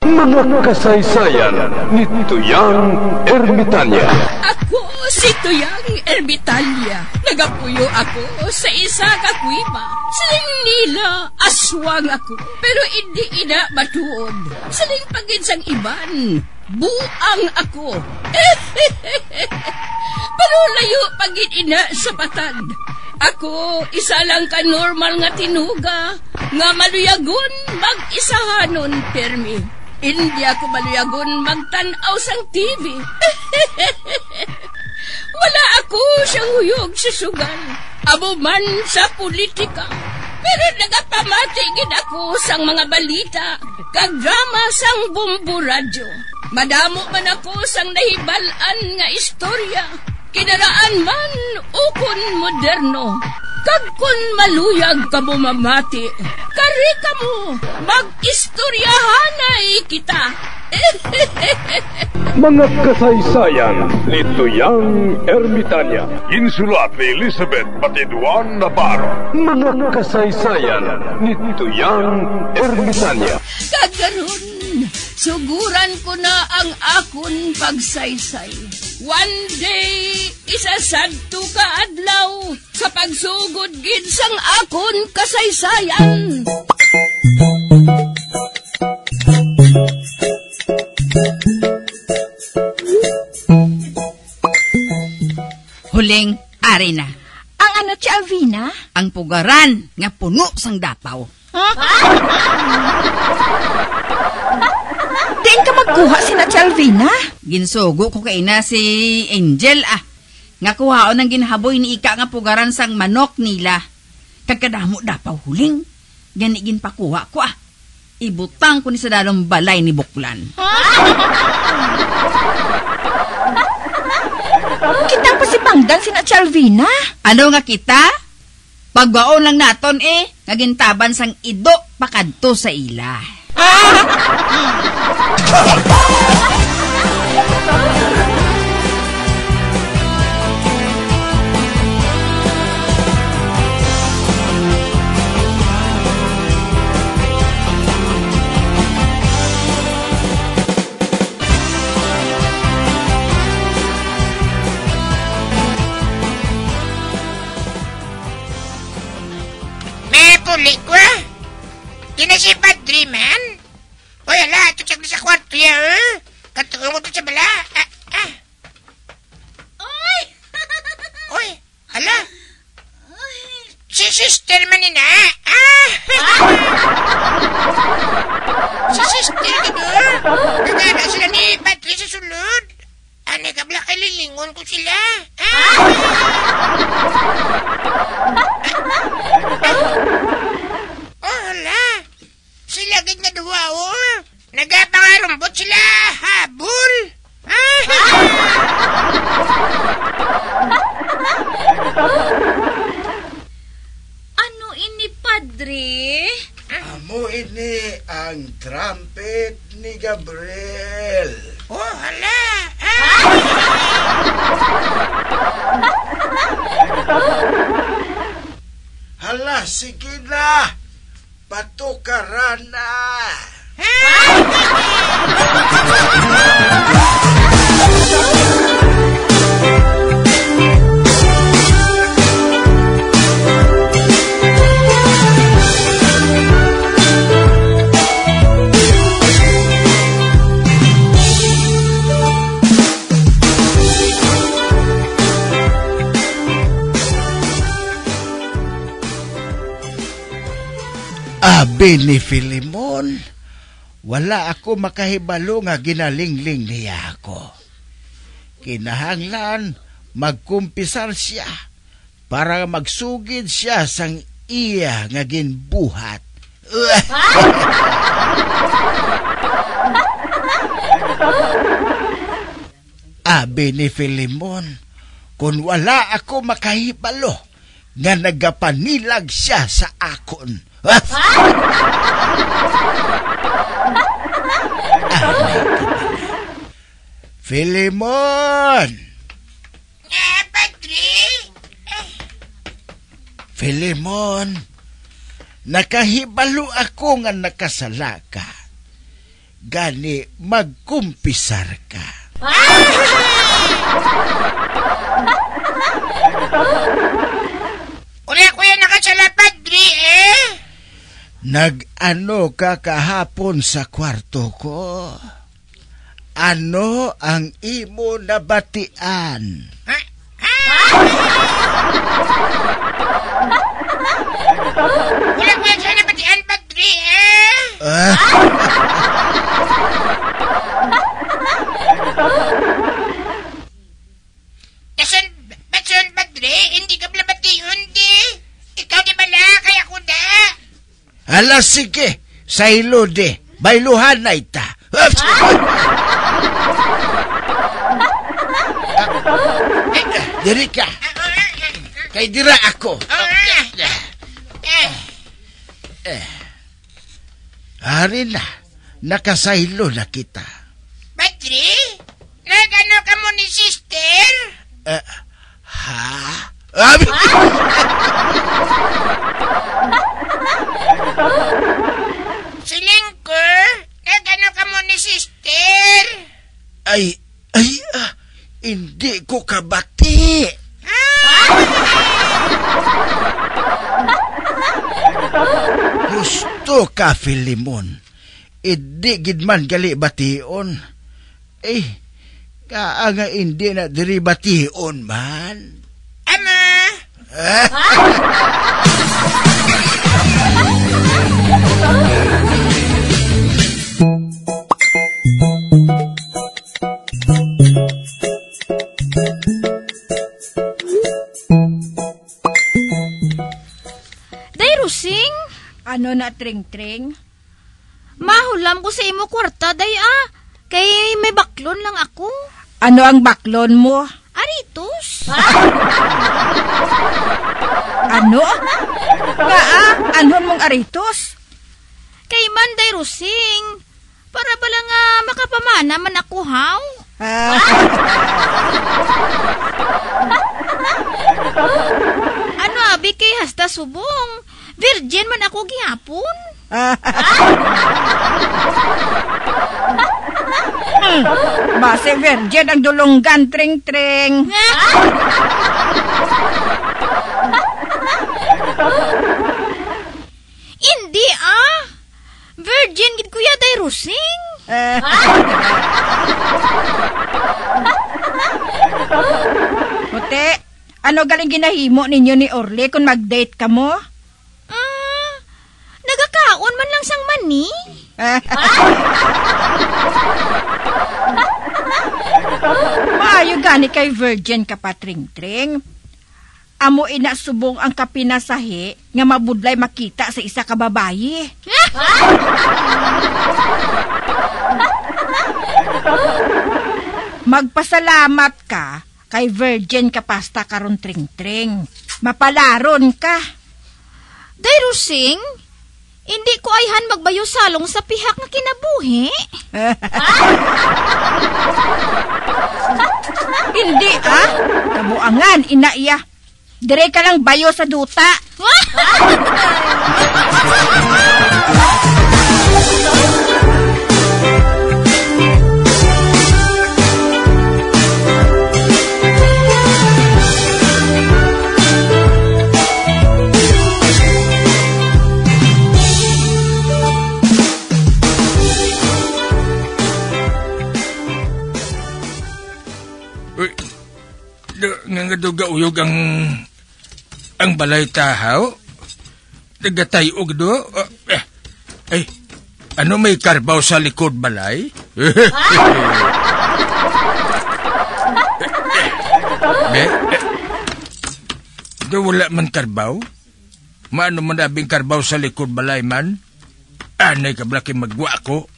Mga kasaysayan ni Tuyang Ermitanya. Ako si Tuyang Ermitanya. Nagapuyo ako sa isa ka kuiba. Siling nila, aswang ako. Pero hindi ina matuod. Siling paginsang iban, buang ako. Pero layo pagin ina sa patad. Ako, isa lang ka normal nga tinuga, nga maluyagon mag-isahanon, permi. Hindi ako maluyagon magtanaw sang TV. Wala ako siyang huyog sa sugal, abo man sa politika. Pero nagapamatigid ako sang mga balita, kag drama sang Bumbu Radyo. Madamo man ako sang nahibalan nga istorya, kinaraan man ukon moderno. Kag kun maluyag ka mo mamati, kari ka mo, mag-istoryahanay kita. Mga kasaysayan ni Tuyang Ermitanya. Insulat ni Elizabeth Batiduan Navarro. Mga kasaysayan ni Tuyang Ermitanya. Kagaron, suguran ko na ang akon pagsaysay. One day, isasagto ka adlaw sa pagsugod gid sang akon kasaysayan. Huling, ari na. Ang ano si Alvina? Ang pugaran nga puno sang dapaw. Diin ka magkuha si na si Alvina? Ginsugo ko kay na si Angel nga kuhaon ng ginhaboy ni ika nga pugaran sang manok nila. Kagkadamo dapaw huling. Gani ginpakuha ko Ibutang ko ni sa dalong balay ni Buklan. Kita pa si Pangdan si na si Alvina? Ano nga kita? Pagbaon lang naton nagintaban sang ido pakadto sa ila. Likwa? Kina si Padre man? Oy, ala, tutsak na sa kwarto ya, Katulong mo to sa bala. Oy! Oy, ala. Si sister man nina. Si sister ka doon. Nagana sila ni Padre sa sulod. Anay ka bala, kalilingon ko sila. Hala, sila agad nga duwa, nagapangarumbot sila, habol. Ano ini, Padre? Amo ini ang trumpet ni Gabriel. Oh, hala. Hala, sige na. Patukaran na. Abi ni Filimon, wala ako makahibalo nga ginalingling niya ako. Kinahanglan magkumpisar siya para magsugid siya sang iya nga ginbuhat. Abi ni Filimon, kung wala ako makahibalo nga nagapanilag siya sa akon. Filimon! Padre? Filimon, nakahibalo ako nga nakasala ka. Gani magkumpisar ka. Uli ako yan nakasalapad, Dri, Nag-ano ka kahapon sa kwarto ko? Ano ang imo nabatian? Wala ko yan siya nabatian, Padri, Bason, Padri, hindi ka pala batiun, di? Ikaw di bala, kaya ko da. Ala, sige. Sa ilo de. Bailuhan na ita. Diri ka. Kay dira ako. Hari na. Nakasaylo na kita. Padri, nagano ka mo ni sister? Ha? Silingkur, nagano ka mo ni sister? Hindi ko kabati. Gusto ka, Filimon. Hindi gidman gali bation. Kaa nga hindi na diri bation man. Ama! Day, Rusing? Ano na, Tring-Tring? Mahulam ko sa imo kwarta, day, Kay may baklon lang ako. Ano ang baklon mo? Aritos? Ano? Anhon mong aritos? Kay man, day, Rusing. Para bala nga makapamana man ako, haw? Ano, abi, kay hasta subong. Virgin man ako gihapon. Base virgin ang dulonggan, Tring-Tring. Hindi, Virgin gid kuya, day, Rusing. Puti, ano galing ginahimo ninyo ni Orly kung mag-date ka mo? Nagakaon man lang sang mani. Maayo gani kay virgin ka pa, Tring-Tring. Amo inasubong ang kapinasahi nga mabudlay makita sa isa ka babayi. Magpasalamat ka kay virgin ka pasta karon, Tring-Tring. Mapalaron ka. Day, Rusing, hindi ko ayhan magbayo salong sa pihak nga kinabuhi. Hindi, kabuangan, inaiya. Dire ka lang bayo sa duta. Nga duga uyog ang balay tahaw. Nagatayog do. Ano may karbaw sa likod balay? Do wala man karbaw? Maano man nabing karbaw sa likod balay man? Anay ka blaki magwa ko.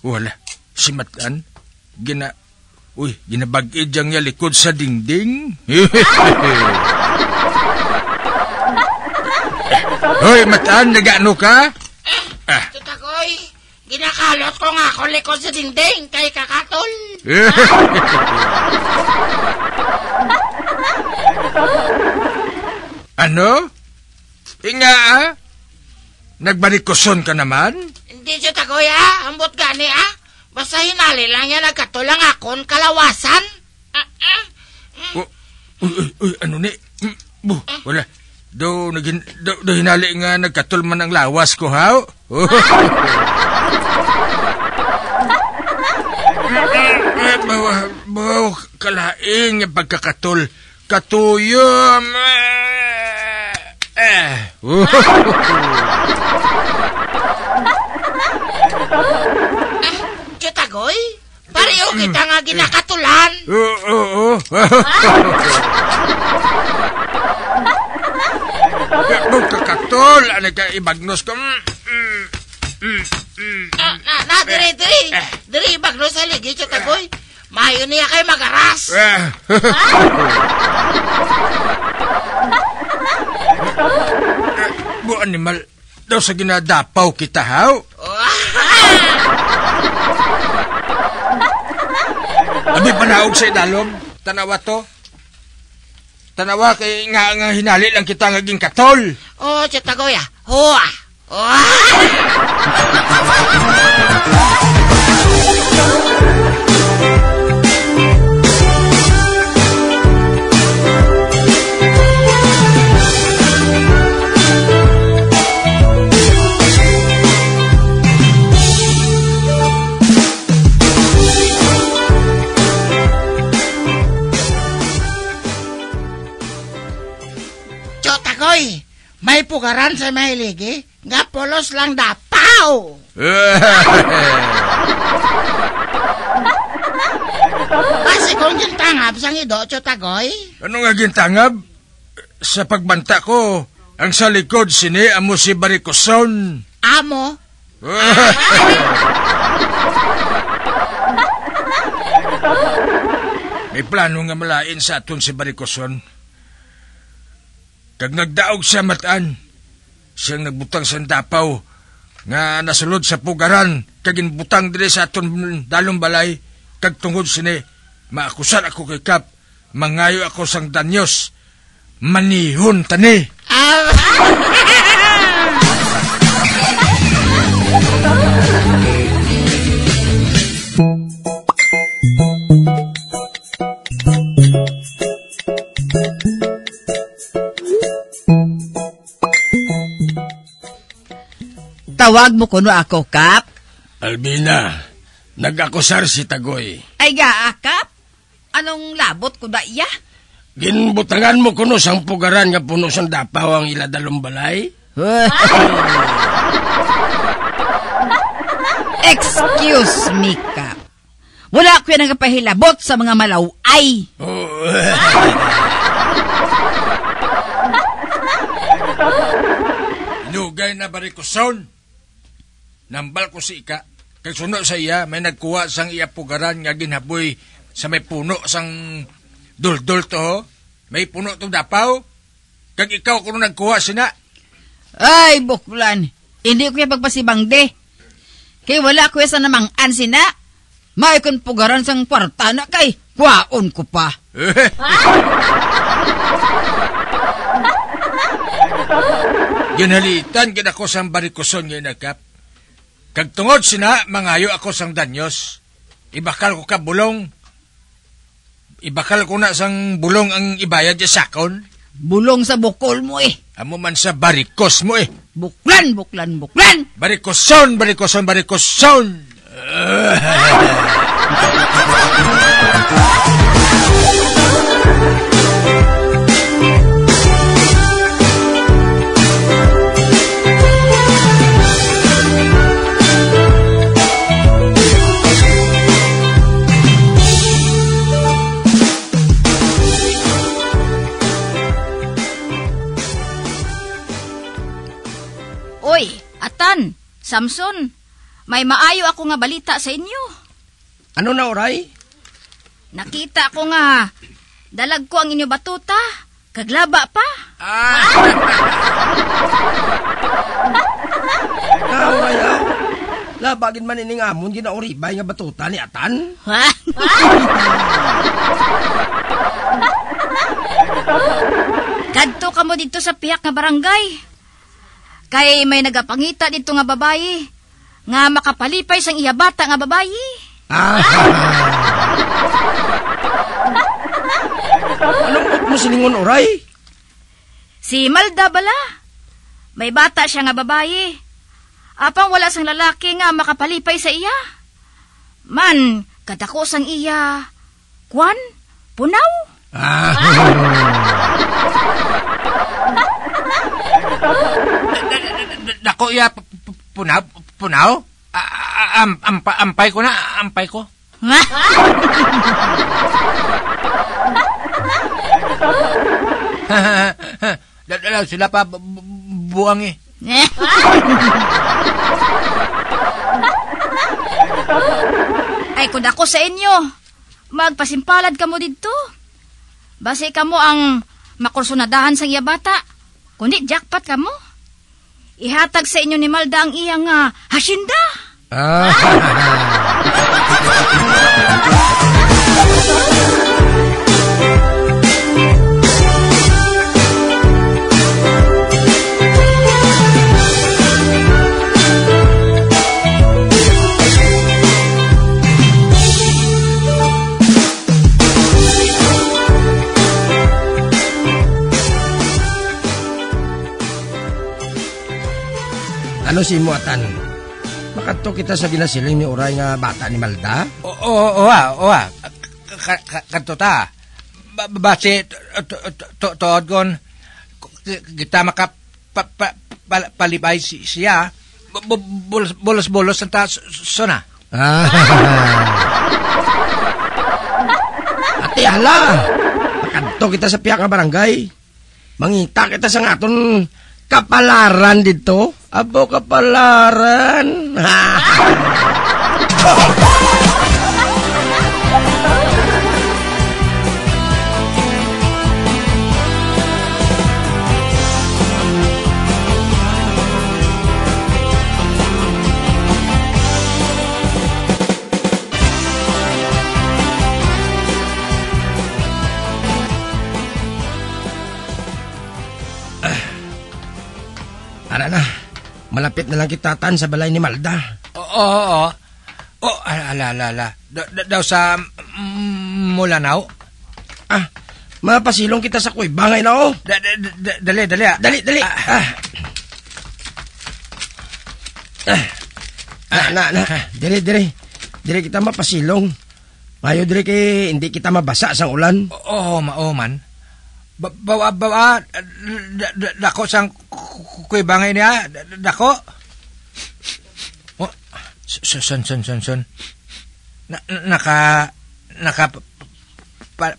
Wala. Si Matan. Ginabag-id diyang niya likod sa dingding. Hoy, Matan, nagano ka? Tutakoy, ginakalot ko nga ako likod sa dingding kay kakatol. Ano? Inga, Nagbarikoson ka naman? Hindi siya tagoy, Ambot gani, Basta hinali lang yan nagkatulang akon kalawasan. Uy, ano ni? Wala. Do hinali nga nagkatul man ang lawas ko, ha? Bawa kalaing yung pagkakatul. Katuyom. Tagoy, pareho kita nga ginakatulan. Oo. Kakatol, ano ka ibagnos ko? Diri ibagnos sa ligi, Tagoy. Mayo niya kay magaras. Bu animal, daw sa ginadapaw kita, haw? Abi panahog sa idalom, tanawa to. Tanawa kay nga hinali lang kita ngaging katol. Tagoy, may pugaran sa mahiligi, nga polos lang dapaw. Kasi kung gintangab sang ido, Tagoy? Ano nga gintangab? Sa pagbanta ko, ang sa likod sini amo si Barikoson. Amo? May plano nga malain sa aton si Barikoson. Kag nagdaog siya mataan, siyang nagbutang sa dapaw, nga nasulod sa pugaran, kag inbutang dire sa aton dalong balay, kag tungod sini, maakusan ako kay Kap, mangayo ako sang danyos, manihon tani. Tawag mo kuno ako, Kap? Albina, nag-akusar si Tagoy. Ay ga, Kap? Anong labot ko da iya? Ginbutangan mo kuno sang pugaran nga puno sang dapaw ang iladalong balay? Excuse me, Kap. Wala ko yan nagpahilabot sa mga malaway. Nugay na Barikoson. Nambal ko si Ika. Kag suno sa iya, may nagkuha sang iya pugaran nga ginhaboy sa may puno sang duldul to. May puno tong dapaw. Kag ikaw kuno nagkuha sina. Ay, buklan. Hindi ko yung pagpasibangde. Kay wala ko sa namang-an sina. May kon pugaran sang kwarta na kay kwaon ko pa. Ginhalitan gid ako sang Barikoson nga nagkap. Kag tungod sina, mangayo ako sang danyos. Ibakal ko ka bulong. Ibakal ko na sang bulong ang ibayad sa sakon. Bulong sa bukol mo Amo man sa barikos mo Buklan! Barikoson! Oy, Atan, Samson, may maayo ako nga balita sa inyo. Ano na, oray? Nakita ko nga, dalag ko ang inyo batuta, kaglaba pa. Oray, labagin man ining amon, ginauribay nga batuta ni Atan. Kadto ka mo dito sa piyak nga barangay. Kay may nagapangita dito nga babayi, nga makapalipay sang iya bata nga babayi. Anong mo siningon, oray? Si Malda bala. May bata siya nga babayi. Apang wala sang lalaki nga makapalipay sa iya. Man, kadako sang iya. Kwan? Punaw? Dako iya punaw? Ampay ko na, ampay ko. Dalaw sila pa buang eh. Ay, kung ako sa inyo, magpasimpalad ka mo dito. Base ka mo ang makursunadahan sang iya bata. Kundi jackpot ka mo. Ihatag sa inyo ni Malda ang iyang hasyenda. Ano si mo, Atan? Makato kita sa ginasiling ni Uray nga bata ni Malda? Oo. Kanto ta. Base, tood gon, kita makapalibay siya, bolos-bolos ang ta, sona. Ate, hala! Makato kita sa piyak nga barangay. Mangita kita sa aton kapalaran dito. Abo kapalaran. Ara na. Malapit na lang kitatan sa balay ni Malda. Oo. Ala. Daw sa Mulanaw. Mapasilong kita sa kuy. Bangay na, oh. Dali. Dali. Dili kita mapasilong. Mayo dili kay hindi kita mabasa sang ulan. Oo, man. Bawa, dako sang kuy bangay niya, dako. Oh, son. Naka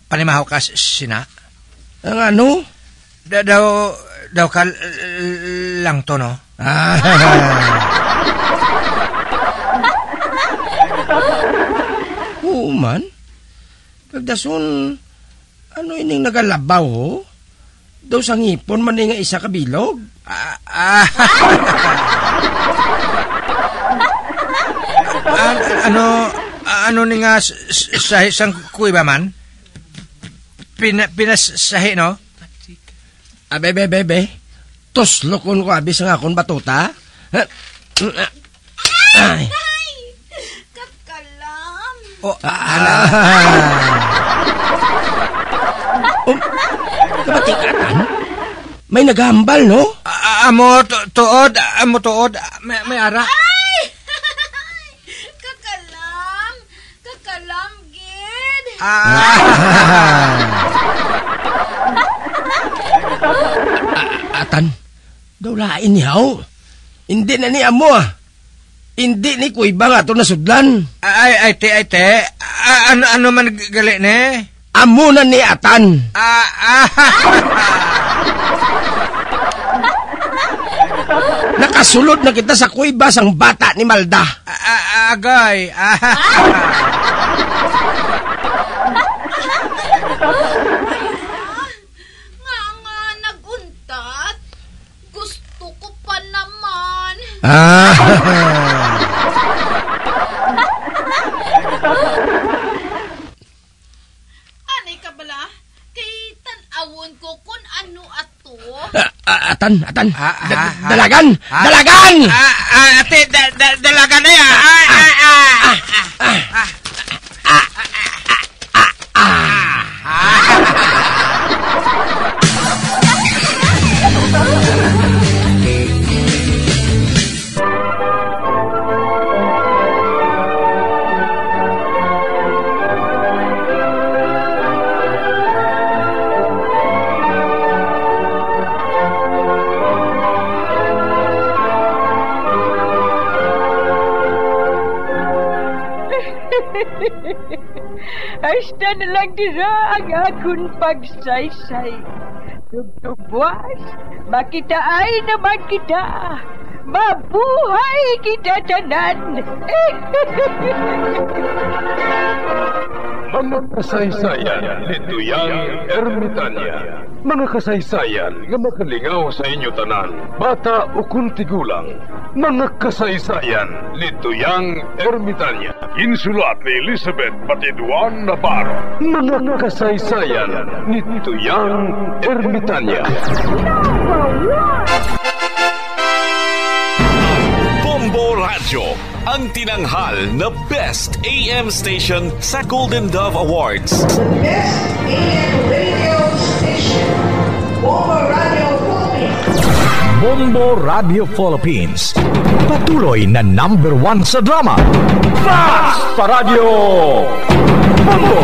panimahaw ka sina? Ang ano? Daw ka lang to, no? Oo man. Pagdason, ano ining nagalabaw, ho? Daw sa ngipon man nga isa kabilog. Ano ni nga sahi sang kuy ba man? Pinasahi, no? Bebe. Toslokon ko abis nga akong batuta. Ay. Kakalam. Kabatikatan? May naghambal, no? Amo tuod. May ara. Ay! Kakalam, gid. Atan, daw lain niyaw. Hindi na ni amo, Hindi ni kuy ba nga ito nasudlan? Ay, te. Ano man gali ni? Amo na ni Atan. Nakasulod na kita sa kuybas ang bata ni Malda. Agay. Nga, naguntat. Gusto ko pa naman. Anay ka bala? Kay tanawon ko kung ano ato. Atan. Ha? Dalagan! Dalagan! Ate, dalaga na yan. Hasta na lang dira ang akong pagsaysay. Tugtugwas, makitaay naman kita. Mabuhay kita tanan. Mga kasaysayan ni Tuyang Ermitanya. Mga kasaysayan nga makalingaw sa inyo tanan, bata o kuntigulang. Mga kasaysayan ni Tuyang Ermitanya. Insulat ni Elizabeth Batiduan Navarro. Mga kasaysayan ni Tuyang Ermitanya. Bombo Radio, ang tinanghal na Best AM Station sa Golden Dove Awards. Best AM Radio Station, Bombo Radio Philippines. Bombo Radio Philippines, patuloy na #1 sa drama. Basta Radio Bombo!